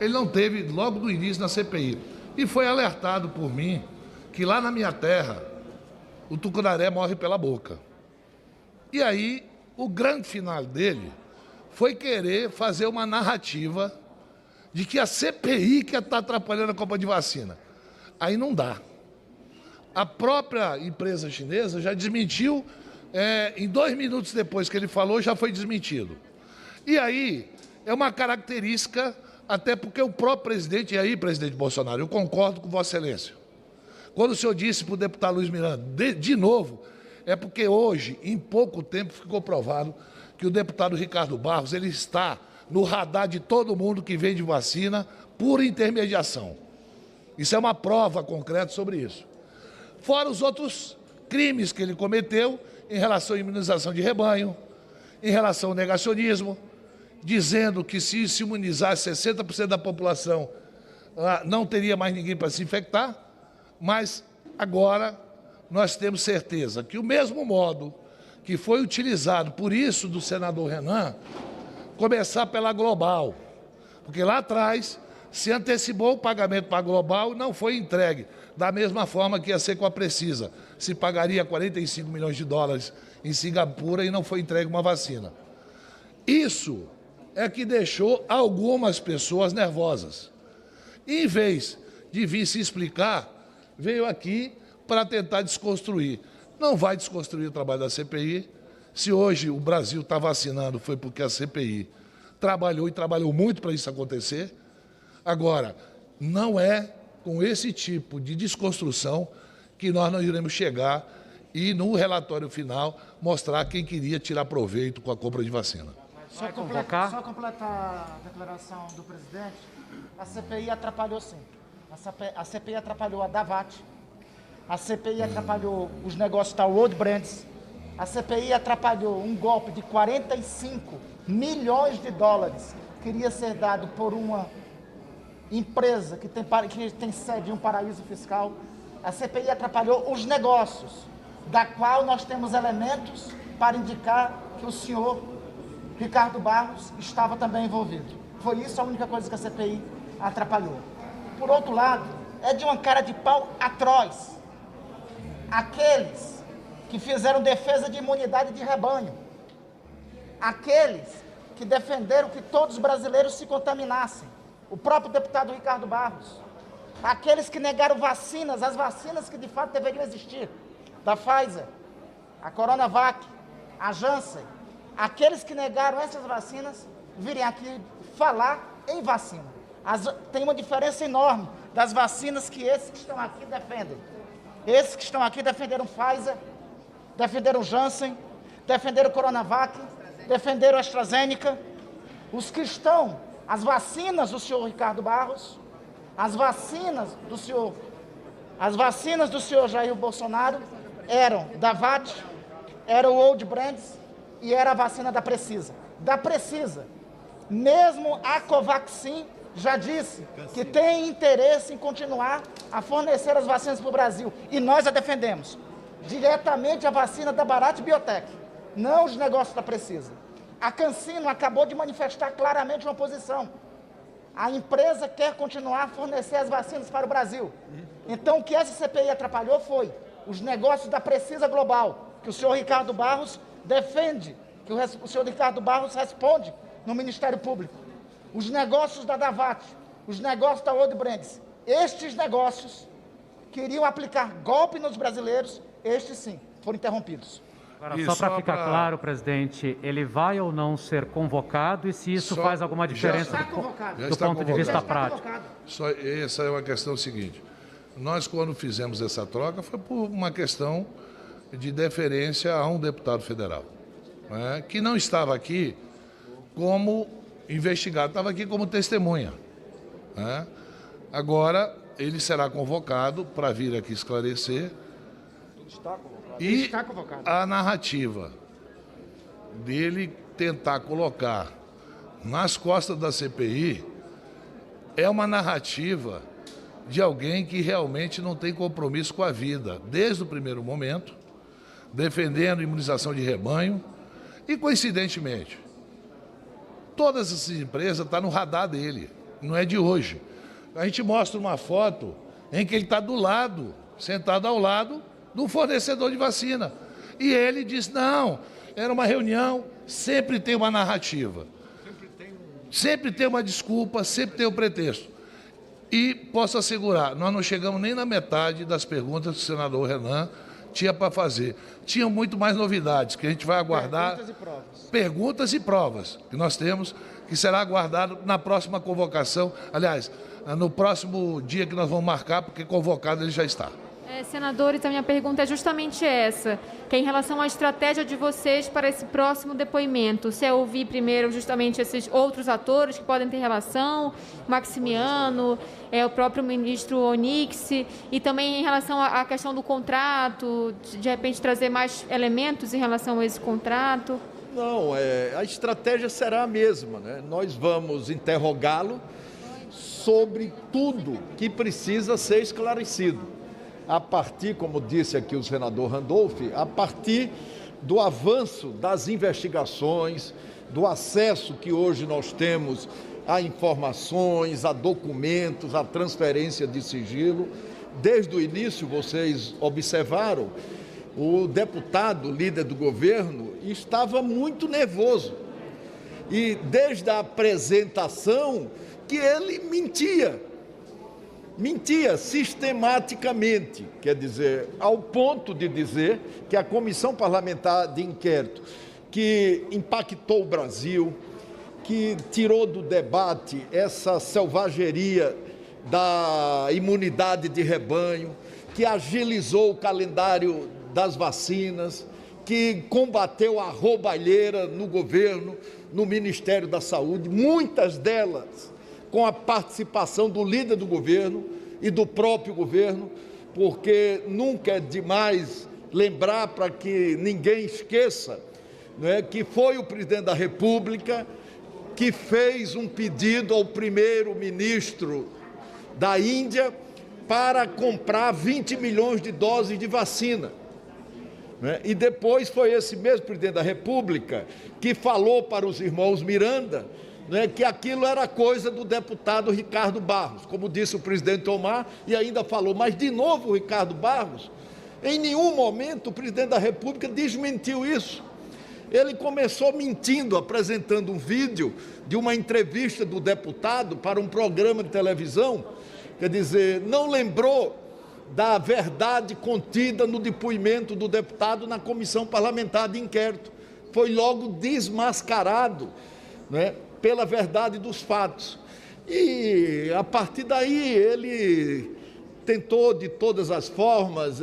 ele não teve logo do início na CPI. E foi alertado por mim que lá na minha terra o tucunaré morre pela boca. E aí o grande final dele foi querer fazer uma narrativa de que a CPI que está atrapalhando a compra de vacina. Aí não dá. A própria empresa chinesa já desmentiu, em 2 minutos depois que ele falou, já foi desmentido. E aí é uma característica, até porque o próprio presidente, e aí, presidente Bolsonaro, eu concordo com Vossa Excelência. Quando o senhor disse para o deputado Luiz Miranda, de novo, é porque hoje, em pouco tempo, ficou provado que o deputado Ricardo Barros ele está no radar de todo mundo que vende vacina por intermediação. Isso é uma prova concreta sobre isso. Fora os outros crimes que ele cometeu em relação à imunização de rebanho, em relação ao negacionismo, dizendo que se imunizasse 60% da população, não teria mais ninguém para se infectar, mas agora nós temos certeza que o mesmo modo que foi utilizado por isso do senador Renan, começar pela Global, porque lá atrás se antecipou o pagamento para a Global e não foi entregue, da mesma forma que ia ser com a Precisa, se pagaria 45 milhões de dólares em Singapura e não foi entregue uma vacina. Isso é que deixou algumas pessoas nervosas. E, em vez de vir se explicar, veio aqui para tentar desconstruir. Não vai desconstruir o trabalho da CPI. Se hoje o Brasil está vacinando, foi porque a CPI trabalhou e trabalhou muito para isso acontecer. Agora, não é com esse tipo de desconstrução que nós não iremos chegar e, no relatório final, mostrar quem queria tirar proveito com a compra de vacina. Só completar a declaração do presidente, a CPI atrapalhou sim. A CPI atrapalhou a Davat, a CPI atrapalhou os negócios da World Brands, a CPI atrapalhou um golpe de 45 milhões de dólares que iria ser dado por uma empresa que tem sede em um paraíso fiscal. A CPI atrapalhou os negócios, da qual nós temos elementos para indicar que o senhor Ricardo Barros estava também envolvido. Foi isso a única coisa que a CPI atrapalhou. Por outro lado, é de uma cara de pau atroz aqueles que fizeram defesa de imunidade de rebanho, aqueles que defenderam que todos os brasileiros se contaminassem, o próprio deputado Ricardo Barros, aqueles que negaram vacinas, as vacinas que de fato deveriam existir, da Pfizer, a Coronavac, a Janssen, aqueles que negaram essas vacinas virem aqui falar em vacina. Tem uma diferença enorme das vacinas que esses que estão aqui defendem. Esses que estão aqui defenderam Pfizer, defenderam Janssen, defenderam Coronavac, defenderam AstraZeneca. Os que estão, as vacinas do senhor Ricardo Barros, as vacinas do senhor Jair Bolsonaro eram Davat, era o World Brands e era a vacina da Precisa. Da Precisa, mesmo a Covaxin já disse que tem interesse em continuar a fornecer as vacinas para o Brasil. E nós a defendemos. Diretamente a vacina da Bharat Biotech, não os negócios da Precisa. A CanSino acabou de manifestar claramente uma posição. A empresa quer continuar a fornecer as vacinas para o Brasil. Então, o que essa CPI atrapalhou foi os negócios da Precisa Global, que o senhor Ricardo Barros defende, que o senhor Ricardo Barros responde no Ministério Público. Os negócios da Davat, os negócios da World Brands, estes negócios queriam aplicar golpe nos brasileiros, estes sim, foram interrompidos. Agora, só para ficar claro, presidente, ele vai ou não ser convocado e se isso faz alguma diferença do ponto de vista prático? Essa é uma questão seguinte. Nós, quando fizemos essa troca, foi por uma questão de deferência a um deputado federal, né, que não estava aqui como investigado, estava aqui como testemunha, né? Agora, ele será convocado para vir aqui esclarecer. E a narrativa dele tentar colocar nas costas da CPI é uma narrativa de alguém que realmente não tem compromisso com a vida, desde o primeiro momento, defendendo imunização de rebanho e, coincidentemente, todas essas empresas estão no radar dele. não é de hoje. A gente mostra uma foto em que ele está do lado, sentado ao lado do fornecedor de vacina. E ele diz, não, era uma reunião, sempre tem uma narrativa. Sempre tem uma desculpa, sempre tem um pretexto. E posso assegurar, nós não chegamos nem na metade das perguntas que o senador Renan tinha para fazer. Tinham muito mais novidades, que a gente vai aguardar. Perguntas e provas. Perguntas e provas que nós temos, que será aguardado na próxima convocação. Aliás, no próximo dia que nós vamos marcar, porque convocado ele já está. Senadores, a minha pergunta é justamente essa, que é em relação à estratégia de vocês para esse próximo depoimento. Se é ouvir primeiro justamente esses outros atores que podem ter relação, Maximiano, o próprio ministro Onyx, e também em relação à questão do contrato, de repente trazer mais elementos em relação a esse contrato? Não, a estratégia será a mesma, né? Nós vamos interrogá-lo sobre tudo que precisa ser esclarecido. A partir, como disse aqui o senador Randolph, a partir do avanço das investigações, do acesso que hoje nós temos a informações, a documentos, a transferência de sigilo. Desde o início, vocês observaram, o deputado, líder do governo, estava muito nervoso. E desde a apresentação que ele mentia sistematicamente, quer dizer, ao ponto de dizer que a Comissão Parlamentar de Inquérito, que impactou o Brasil, que tirou do debate essa selvageria da imunidade de rebanho, que agilizou o calendário das vacinas, que combateu a roubalheira no governo, no Ministério da Saúde, muitas delas com a participação do líder do governo e do próprio governo, porque nunca é demais lembrar, para que ninguém esqueça, que foi o presidente da República que fez um pedido ao primeiro-ministro da Índia para comprar 20 milhões de doses de vacina. E depois foi esse mesmo presidente da República que falou para os irmãos Miranda que aquilo era coisa do deputado Ricardo Barros, como disse o presidente Omar, e ainda falou, mas de novo o Ricardo Barros, em nenhum momento o presidente da República desmentiu isso. Ele começou mentindo, apresentando um vídeo de uma entrevista do deputado para um programa de televisão, quer dizer, não lembrou da verdade contida no depoimento do deputado na Comissão Parlamentar de Inquérito. Foi logo desmascarado, pela verdade dos fatos. E, a partir daí, ele tentou, de todas as formas,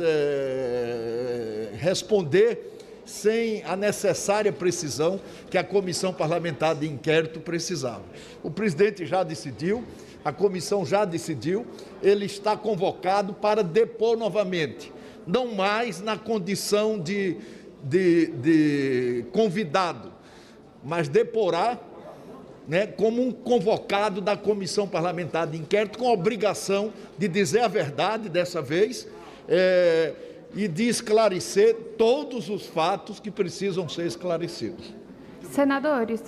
responder sem a necessária precisão que a Comissão Parlamentar de Inquérito precisava. O presidente já decidiu, a comissão já decidiu, ele está convocado para depor novamente, não mais na condição de convidado, mas deporá como um convocado da Comissão Parlamentar de Inquérito, com a obrigação de dizer a verdade dessa vez e de esclarecer todos os fatos que precisam ser esclarecidos. Senadores,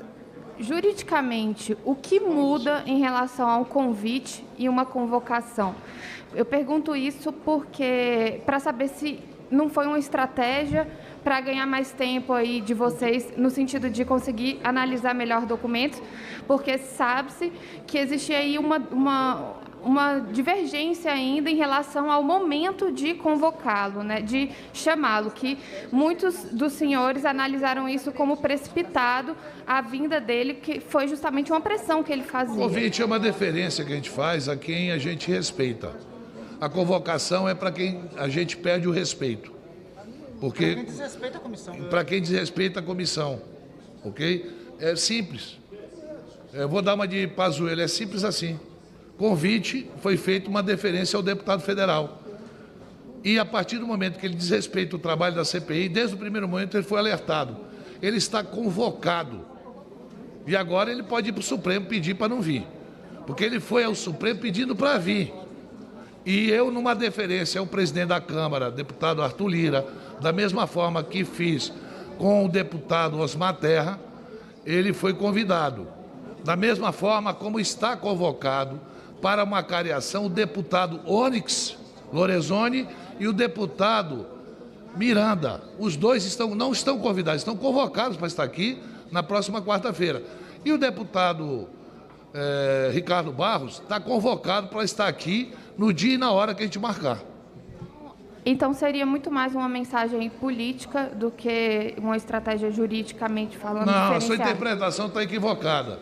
juridicamente, o que muda em relação a um convite e uma convocação? Eu pergunto isso porque para saber se não foi uma estratégia para ganhar mais tempo aí de vocês, no sentido de conseguir analisar melhor documentos, porque sabe-se que existe aí uma divergência ainda em relação ao momento de convocá-lo, de chamá-lo, que muitos dos senhores analisaram isso como precipitado, a vinda dele, que foi justamente uma pressão que ele fazia. O convite é uma deferência que a gente faz a quem a gente respeita. A convocação é para quem a gente perde o respeito. Porque para quem desrespeita a comissão. Para quem desrespeita a comissão, ok? É simples. Eu vou dar uma de Pazuello, é simples assim. Convite, foi feita uma deferência ao deputado federal. E a partir do momento que ele desrespeita o trabalho da CPI, desde o primeiro momento ele foi alertado. Ele está convocado. E agora ele pode ir para o Supremo pedir para não vir. Porque ele foi ao Supremo pedindo para vir. E eu, numa deferência ao presidente da Câmara, deputado Arthur Lira, da mesma forma que fiz com o deputado Osmar Terra, ele foi convidado. Da mesma forma como está convocado para uma cariação o deputado Onyx Lorenzoni e o deputado Miranda. Os dois não estão convidados, estão convocados para estar aqui na próxima quarta-feira. E o deputado Ricardo Barros está convocado para estar aqui no dia e na hora que a gente marcar. Então, seria muito mais uma mensagem política do que uma estratégia juridicamente falando? Não, a sua interpretação está equivocada.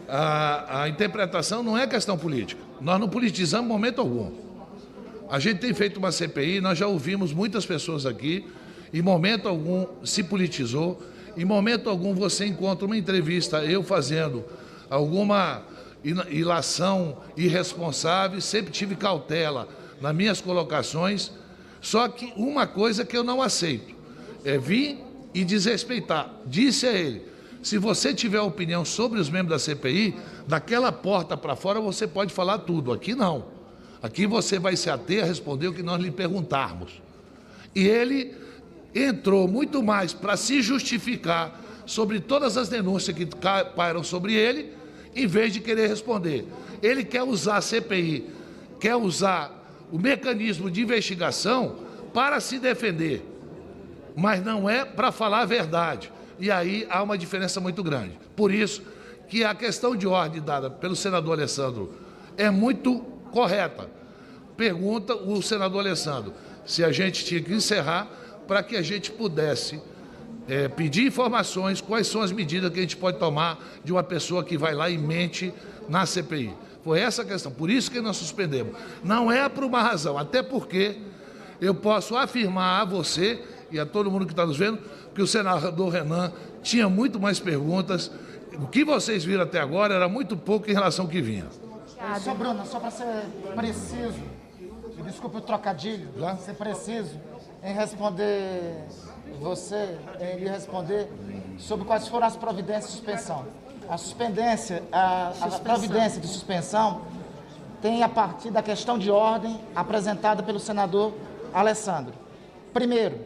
A interpretação não é questão política. Nós não politizamos em momento algum. A gente tem feito uma CPI, nós já ouvimos muitas pessoas aqui, em momento algum se politizou, em momento algum você encontra uma entrevista eu fazendo alguma ilação irresponsável, sempre tive cautela nas minhas colocações, só que uma coisa que eu não aceito é vir e desrespeitar. Disse a ele, se você tiver opinião sobre os membros da CPI, daquela porta para fora você pode falar tudo, aqui não. Aqui você vai se ater a responder o que nós lhe perguntarmos. E ele entrou muito mais para se justificar sobre todas as denúncias que pairam sobre ele, em vez de querer responder. Ele quer usar a CPI, quer usar o mecanismo de investigação para se defender, mas não é para falar a verdade. E aí há uma diferença muito grande. Por isso que a questão de ordem dada pelo senador Alessandro é muito correta. Pergunta o senador Alessandro se a gente tinha que encerrar para que a gente pudesse pedir informações, quais são as medidas que a gente pode tomar de uma pessoa que vai lá e mente na CPI. Foi essa a questão, por isso que nós suspendemos. Não é por uma razão, até porque eu posso afirmar a você e a todo mundo que está nos vendo que o senador Renan tinha muito mais perguntas. O que vocês viram até agora era muito pouco em relação ao que vinha. Só, Bruna, só para ser preciso, me desculpe o trocadilho, ser preciso em responder em lhe responder sobre quais foram as providências de suspensão. A providência de suspensão tem a partir da questão de ordem apresentada pelo senador Alessandro. Primeiro,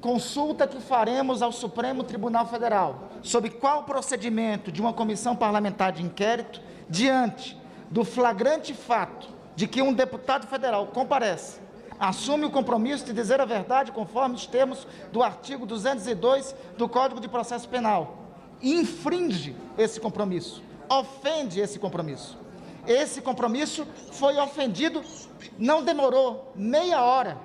consulta que faremos ao Supremo Tribunal Federal sobre qual procedimento de uma comissão parlamentar de inquérito diante do flagrante fato de que um deputado federal comparece, assume o compromisso de dizer a verdade conforme os termos do artigo 202 do Código de Processo Penal, infringe esse compromisso, ofende esse compromisso. Esse compromisso foi ofendido, não demorou meia hora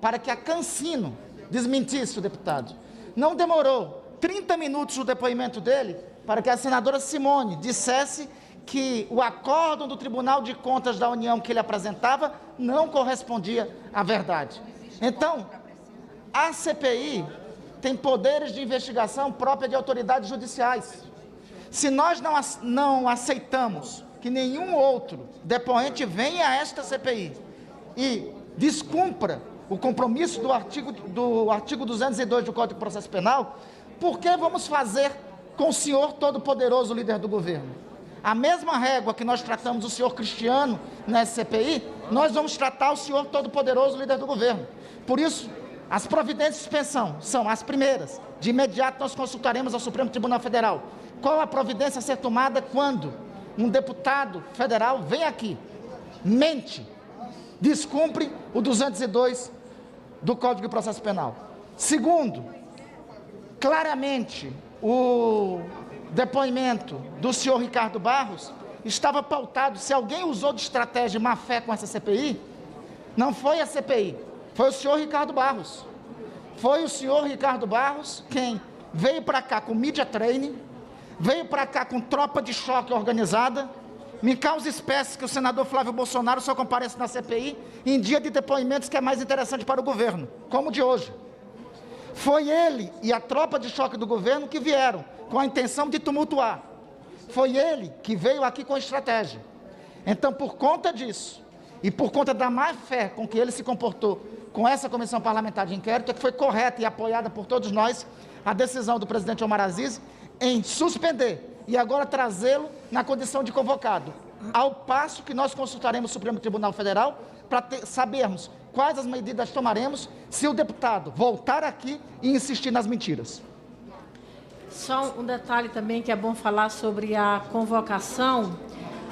para que a Cancino desmentisse o deputado. Não demorou 30 minutos o depoimento dele para que a senadora Simone dissesse que o acórdão do Tribunal de Contas da União que ele apresentava não correspondia à verdade. Então, a CPI tem poderes de investigação própria de autoridades judiciais. Se nós não aceitamos que nenhum outro depoente venha a esta CPI e descumpra o compromisso do artigo 202 do Código de Processo Penal, por que vamos fazer com o senhor todo-poderoso, líder do governo? A mesma régua que nós tratamos o senhor Cristiano nessa CPI, nós vamos tratar o senhor todo-poderoso, líder do governo. Por isso, as providências de suspensão são as primeiras. De imediato, nós consultaremos ao Supremo Tribunal Federal. Qual a providência a ser tomada quando um deputado federal vem aqui, mente, descumpre o 202 do Código de Processo Penal? Segundo, claramente, o depoimento do senhor Ricardo Barros estava pautado, se alguém usou de estratégia e má-fé com essa CPI, não foi a CPI, foi o senhor Ricardo Barros. Foi o senhor Ricardo Barros quem veio para cá com media training, veio para cá com tropa de choque organizada, me causa espécie que o senador Flávio Bolsonaro só comparece na CPI em dia de depoimentos que é mais interessante para o governo, como o de hoje. Foi ele e a tropa de choque do governo que vieram com a intenção de tumultuar. Foi ele que veio aqui com estratégia. Então, por conta disso, e por conta da má-fé com que ele se comportou com essa comissão parlamentar de inquérito, é que foi correta e apoiada por todos nós a decisão do presidente Omar Aziz em suspender e agora trazê-lo na condição de convocado, ao passo que nós consultaremos o Supremo Tribunal Federal para sabermos quais as medidas tomaremos se o deputado voltar aqui e insistir nas mentiras. Só um detalhe também que é bom falar sobre a convocação.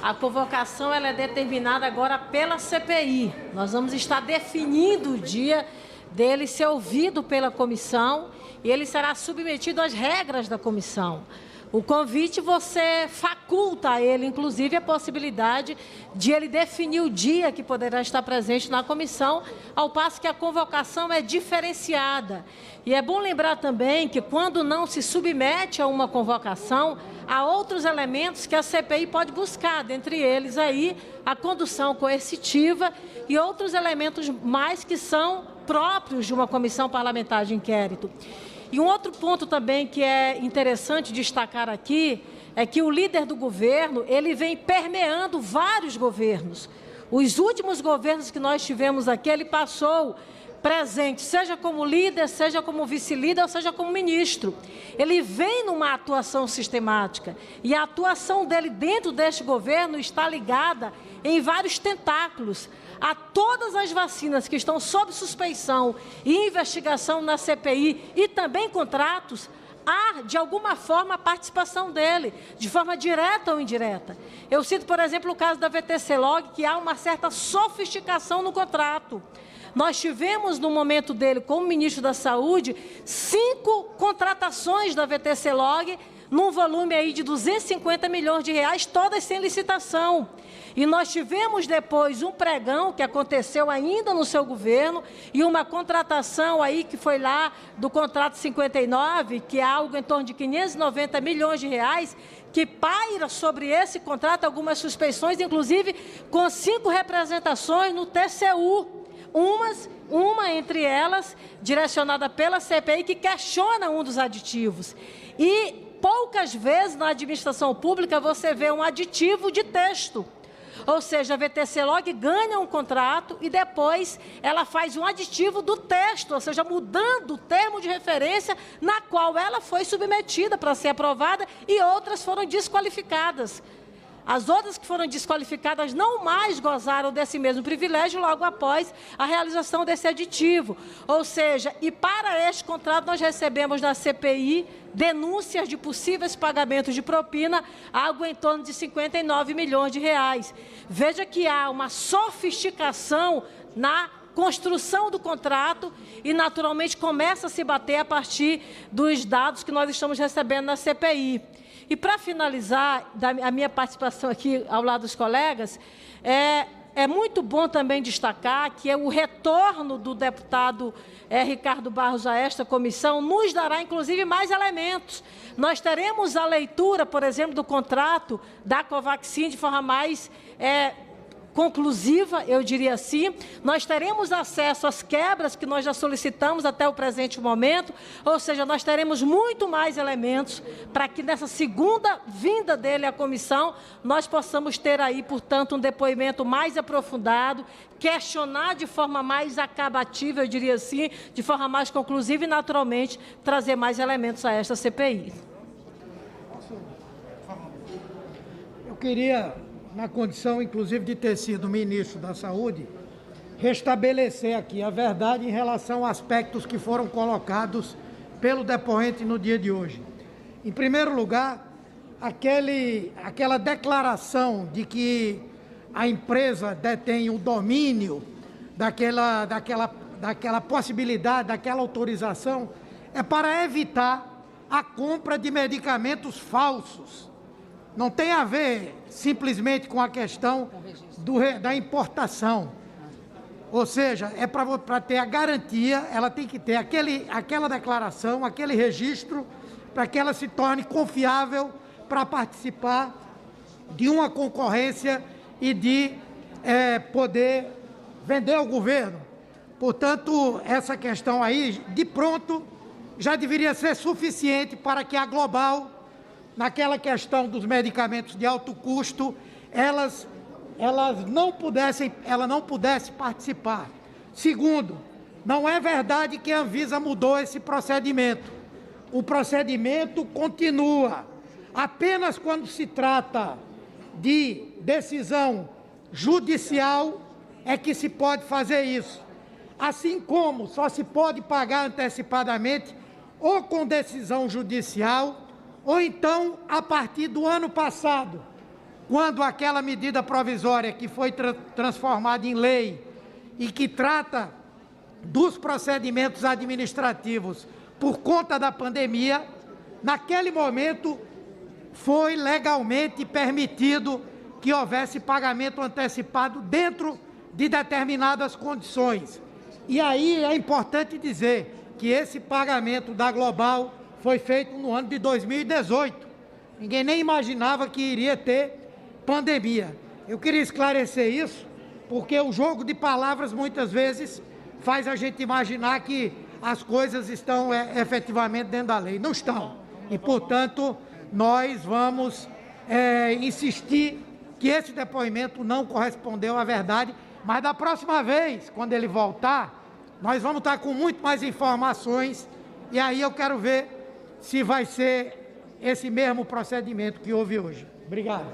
A convocação ela é determinada agora pela CPI. Nós vamos estar definindo o dia dele ser ouvido pela comissão e ele será submetido às regras da comissão. O convite, você faculta a ele, inclusive, a possibilidade de ele definir o dia que poderá estar presente na comissão, ao passo que a convocação é diferenciada. E é bom lembrar também que, quando não se submete a uma convocação, há outros elementos que a CPI pode buscar, dentre eles aí a condução coercitiva e outros elementos mais que são próprios de uma comissão parlamentar de inquérito. E um outro ponto também que é interessante destacar aqui é que o líder do governo, ele vem permeando vários governos. Os últimos governos que nós tivemos aqui, ele passou presente, seja como líder, seja como vice-líder, ou seja como ministro. Ele vem numa atuação sistemática e a atuação dele dentro deste governo está ligada em vários tentáculos a todas as vacinas que estão sob suspeição e investigação na CPI e também contratos. Há, de alguma forma, a participação dele, de forma direta ou indireta. Eu cito, por exemplo, o caso da VTC-Log, que há uma certa sofisticação no contrato. Nós tivemos, no momento dele, como ministro da Saúde, 5 contratações da VTC-Log, num volume aí de 250 milhões de reais, todas sem licitação. E nós tivemos depois um pregão que aconteceu ainda no seu governo e uma contratação aí que foi lá do contrato 59, que é algo em torno de 590 milhões de reais, que paira sobre esse contrato algumas suspeições, inclusive com 5 representações no TCU. Uma entre elas direcionada pela CPI, que questiona um dos aditivos. E poucas vezes na administração pública você vê um aditivo de texto. Ou seja, a VTC-Log ganha um contrato e depois ela faz um aditivo do texto, ou seja, mudando o termo de referência na qual ela foi submetida para ser aprovada e outras foram desqualificadas. As outras que foram desqualificadas não mais gozaram desse mesmo privilégio logo após a realização desse aditivo. Ou seja, e para este contrato nós recebemos na CPI denúncias de possíveis pagamentos de propina, algo em torno de 59 milhões de reais. Veja que há uma sofisticação na construção do contrato e, naturalmente, começa a se bater a partir dos dados que nós estamos recebendo na CPI. E, para finalizar a minha participação aqui ao lado dos colegas, é muito bom também destacar que o retorno do deputado Ricardo Barros a esta comissão nos dará, inclusive, mais elementos. Nós teremos a leitura, por exemplo, do contrato da Covaxin de forma mais conclusiva, eu diria assim. Nós teremos acesso às quebras que nós já solicitamos até o presente momento, ou seja, nós teremos muito mais elementos para que nessa segunda vinda dele à comissão, nós possamos ter aí, portanto, um depoimento mais aprofundado, questionar de forma mais acabativa, eu diria assim, de forma mais conclusiva e, naturalmente, trazer mais elementos a esta CPI. Eu queria, na condição, inclusive, de ter sido ministro da Saúde, restabelecer aqui a verdade em relação a aspectos que foram colocados pelo depoente no dia de hoje. Em primeiro lugar, aquela declaração de que a empresa detém o domínio daquela possibilidade, daquela autorização, é para evitar a compra de medicamentos falsos. Não tem a ver simplesmente com a questão da importação. Ou seja, é para ter a garantia, ela tem que ter aquela declaração, aquele registro, para que ela se torne confiável para participar de uma concorrência e de poder vender ao governo. Portanto, essa questão aí, de pronto, já deveria ser suficiente para que a Global, naquela questão dos medicamentos de alto custo, ela não pudesse participar. Segundo, não é verdade que a Anvisa mudou esse procedimento. O procedimento continua. Apenas quando se trata de decisão judicial é que se pode fazer isso. Assim como só se pode pagar antecipadamente ou com decisão judicial ou então a partir do ano passado, quando aquela medida provisória que foi transformada em lei e que trata dos procedimentos administrativos por conta da pandemia, naquele momento foi legalmente permitido que houvesse pagamento antecipado dentro de determinadas condições. E aí é importante dizer que esse pagamento da Global foi feito no ano de 2018. Ninguém nem imaginava que iria ter pandemia. Eu queria esclarecer isso, porque o jogo de palavras muitas vezes faz a gente imaginar que as coisas estão efetivamente dentro da lei. Não estão. E, portanto, nós vamos insistir que esse depoimento não correspondeu à verdade, mas da próxima vez, quando ele voltar, nós vamos estar com muito mais informações e aí eu quero ver se vai ser esse mesmo procedimento que houve hoje. Obrigado.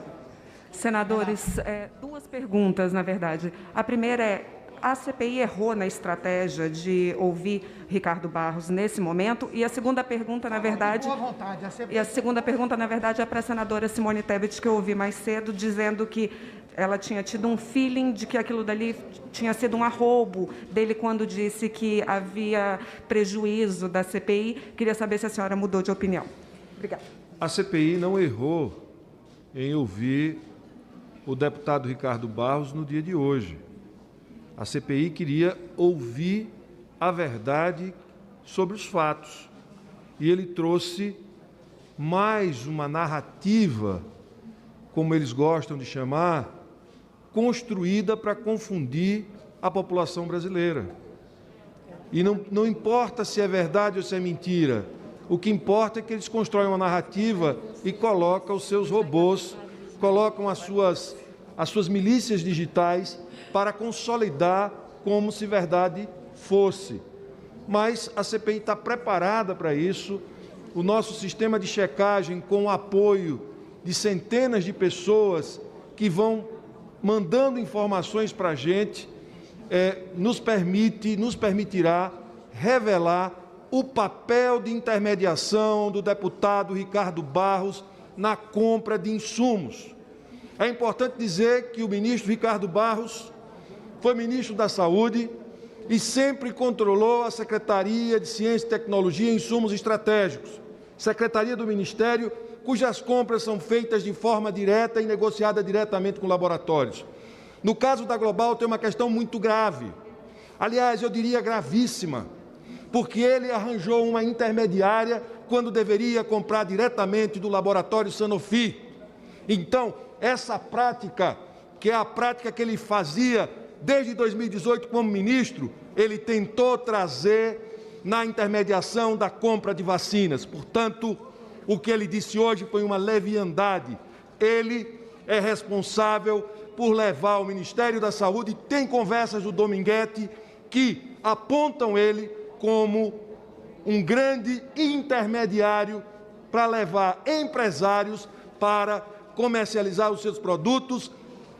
Senadores, duas perguntas, na verdade. A primeira é: a CPI errou na estratégia de ouvir Ricardo Barros nesse momento? E a segunda pergunta, na verdade... Boa vontade. E a segunda pergunta, na verdade, é para a senadora Simone Tebet, que eu ouvi mais cedo, dizendo que ela tinha tido um feeling de que aquilo dali tinha sido um arroubo dele quando disse que havia prejuízo da CPI. Queria saber se a senhora mudou de opinião. Obrigada. A CPI não errou em ouvir o deputado Ricardo Barros no dia de hoje. A CPI queria ouvir a verdade sobre os fatos. E ele trouxe mais uma narrativa, como eles gostam de chamar, construída para confundir a população brasileira. E não importa se é verdade ou se é mentira, o que importa é que eles constroem uma narrativa e colocam os seus robôs, colocam as suas milícias digitais para consolidar como se verdade fosse. Mas a CPI está preparada para isso. O nosso sistema de checagem, com o apoio de centenas de pessoas que vão mandando informações para a gente, nos permitirá revelar o papel de intermediação do deputado Ricardo Barros na compra de insumos. É importante dizer que o ministro Ricardo Barros foi ministro da Saúde e sempre controlou a Secretaria de Ciência e Tecnologia e Insumos Estratégicos, secretaria do Ministério, cujas compras são feitas de forma direta e negociada diretamente com laboratórios. No caso da Global, tem uma questão muito grave, aliás, eu diria gravíssima, porque ele arranjou uma intermediária quando deveria comprar diretamente do laboratório Sanofi. Então, essa prática, que é a prática que ele fazia desde 2018 como ministro, ele tentou trazer na intermediação da compra de vacinas. Portanto, o que ele disse hoje foi uma leviandade. Ele é responsável por levar o Ministério da Saúde, tem conversas do Dominguete que apontam ele como um grande intermediário para levar empresários para comercializar os seus produtos,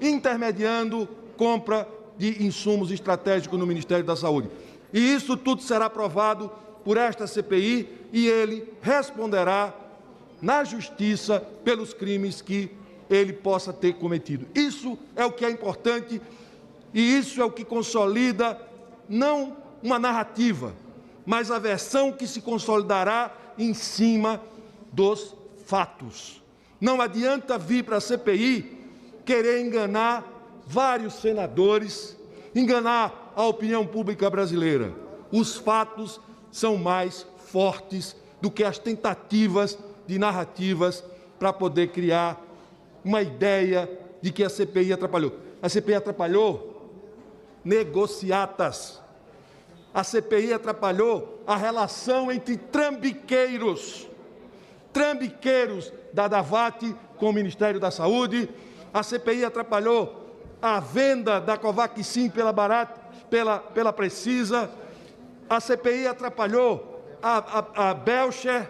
intermediando compra de insumos estratégicos no Ministério da Saúde. E isso tudo será provado por esta CPI e ele responderá na Justiça pelos crimes que ele possa ter cometido. Isso é o que é importante e isso é o que consolida não uma narrativa, mas a versão que se consolidará em cima dos fatos. Não adianta vir para a CPI querer enganar vários senadores, enganar a opinião pública brasileira. Os fatos são mais fortes do que as tentativas de narrativas para poder criar uma ideia de que a CPI atrapalhou. A CPI atrapalhou negociatas. A CPI atrapalhou a relação entre trambiqueiros da Davat com o Ministério da Saúde. A CPI atrapalhou a venda da Covaxin pela Precisa. A CPI atrapalhou a Belcher,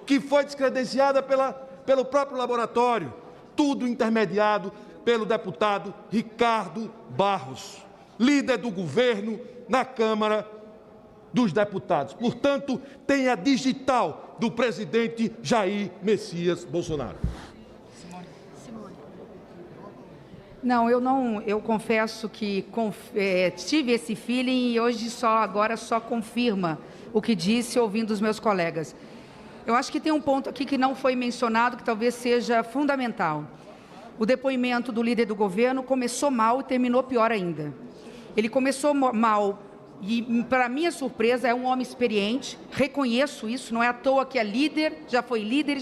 que foi descredenciada pelo próprio laboratório. Tudo intermediado pelo deputado Ricardo Barros, líder do governo na Câmara dos deputados. Portanto, tem a digital do presidente Jair Messias Bolsonaro. Não, eu confesso que tive esse feeling e hoje agora só confirma o que disse ouvindo os meus colegas. Eu acho que tem um ponto aqui que não foi mencionado, que talvez seja fundamental. O depoimento do líder do governo começou mal e terminou pior ainda. Ele começou mal e, para minha surpresa, é um homem experiente, reconheço isso, não é à toa que é líder e já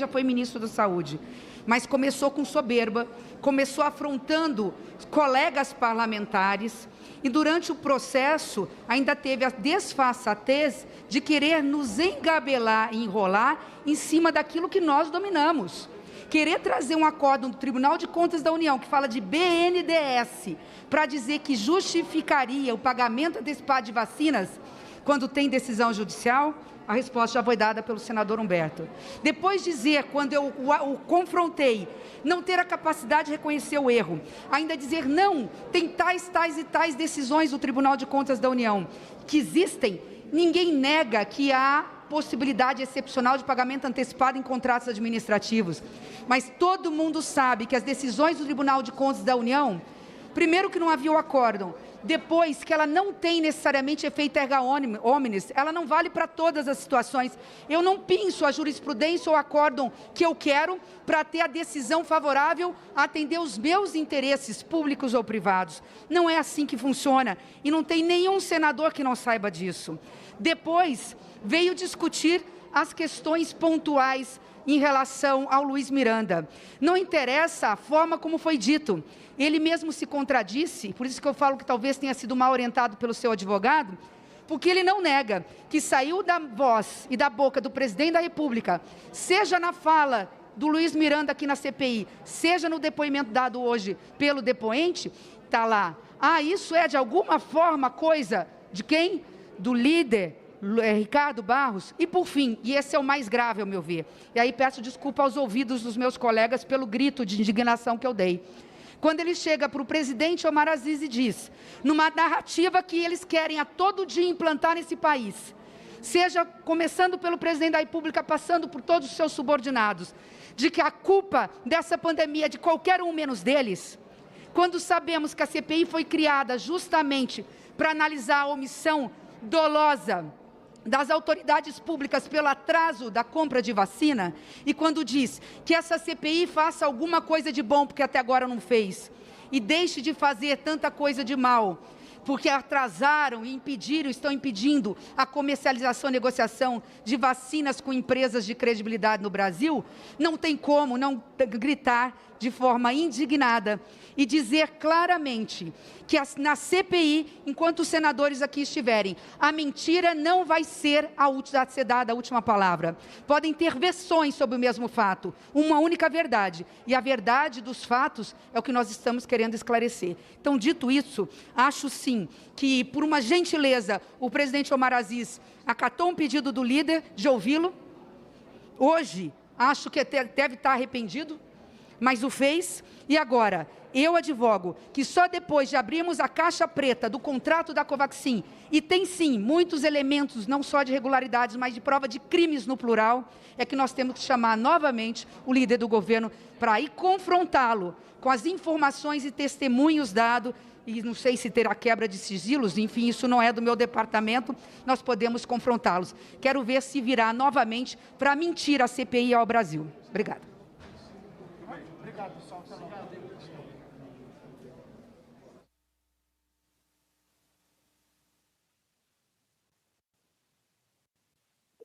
foi ministro da Saúde. Mas começou com soberba, começou afrontando colegas parlamentares e durante o processo ainda teve a desfaçatez de querer nos engabelar e enrolar em cima daquilo que nós dominamos. Querer trazer um acórdão do Tribunal de Contas da União que fala de BNDES para dizer que justificaria o pagamento antecipado de vacinas quando tem decisão judicial, a resposta já foi dada pelo senador Humberto. Depois dizer, quando eu o confrontei, não ter a capacidade de reconhecer o erro, ainda dizer não, tem tais e tais decisões do Tribunal de Contas da União que existem, ninguém nega que há possibilidade excepcional de pagamento antecipado em contratos administrativos, mas todo mundo sabe que as decisões do Tribunal de Contas da União, primeiro que não havia o acórdão, depois que ela não tem necessariamente efeito erga omnes, ela não vale para todas as situações. Eu não pinço a jurisprudência ou acórdão que eu quero para ter a decisão favorável a atender os meus interesses públicos ou privados. Não é assim que funciona e não tem nenhum senador que não saiba disso. Depois veio discutir as questões pontuais em relação ao Luiz Miranda. Não interessa a forma como foi dito. Ele mesmo se contradisse, por isso que eu falo que talvez tenha sido mal orientado pelo seu advogado, porque ele não nega que saiu da voz e da boca do presidente da República, seja na fala do Luiz Miranda aqui na CPI, seja no depoimento dado hoje pelo depoente, está lá. Isso é de alguma forma coisa de quem? Do líder Ricardo Barros. E por fim, e esse é o mais grave ao meu ver, e aí peço desculpa aos ouvidos dos meus colegas pelo grito de indignação que eu dei. Quando ele chega para o presidente Omar Aziz e diz, numa narrativa que eles querem a todo dia implantar nesse país, seja começando pelo presidente da República, passando por todos os seus subordinados, de que a culpa dessa pandemia é de qualquer um menos deles, quando sabemos que a CPI foi criada justamente para analisar a omissão dolosa das autoridades públicas pelo atraso da compra de vacina, e quando diz que essa CPI faça alguma coisa de bom, porque até agora não fez, e deixe de fazer tanta coisa de mal, porque atrasaram e estão impedindo a comercialização e negociação de vacinas com empresas de credibilidade no Brasil, não tem como não gritar de forma indignada e dizer claramente que na CPI, enquanto os senadores aqui estiverem, a mentira não vai ser ser dada a última palavra. Podem ter versões sobre o mesmo fato, uma única verdade, e a verdade dos fatos é o que nós estamos querendo esclarecer. Então, dito isso, acho sim que, por uma gentileza, o presidente Omar Aziz acatou um pedido do líder de ouvi-lo. Hoje, acho que deve estar arrependido, mas o fez, e agora eu advogo que só depois de abrirmos a caixa preta do contrato da Covaxin, e tem sim muitos elementos, não só de irregularidades, mas de prova de crimes no plural, é que nós temos que chamar novamente o líder do governo para ir confrontá-lo com as informações e testemunhos dados, e não sei se terá quebra de sigilos, enfim, isso não é do meu departamento, nós podemos confrontá-los. Quero ver se virá novamente para mentir a CPI ao Brasil. Obrigada.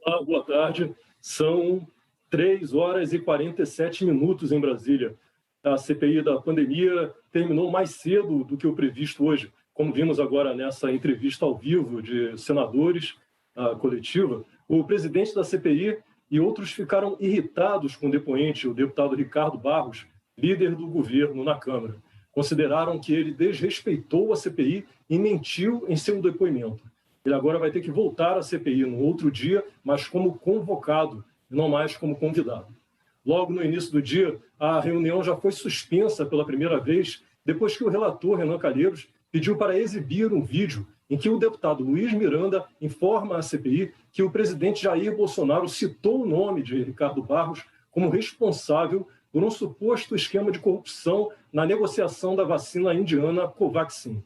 Olá, boa tarde. São 3 horas e 47 minutos em Brasília. A CPI da pandemia terminou mais cedo do que o previsto hoje, como vimos agora nessa entrevista ao vivo de senadores, a coletiva. O presidente da CPI e outros ficaram irritados com o depoente, o deputado Ricardo Barros, líder do governo na Câmara. Consideraram que ele desrespeitou a CPI e mentiu em seu depoimento. Ele agora vai ter que voltar à CPI no outro dia, mas como convocado, não mais como convidado. Logo no início do dia, a reunião já foi suspensa pela primeira vez, depois que o relator, Renan Calheiros, pediu para exibir um vídeo em que o deputado Luiz Miranda informa à CPI que o presidente Jair Bolsonaro citou o nome de Ricardo Barros como responsável por um suposto esquema de corrupção na negociação da vacina indiana Covaxin.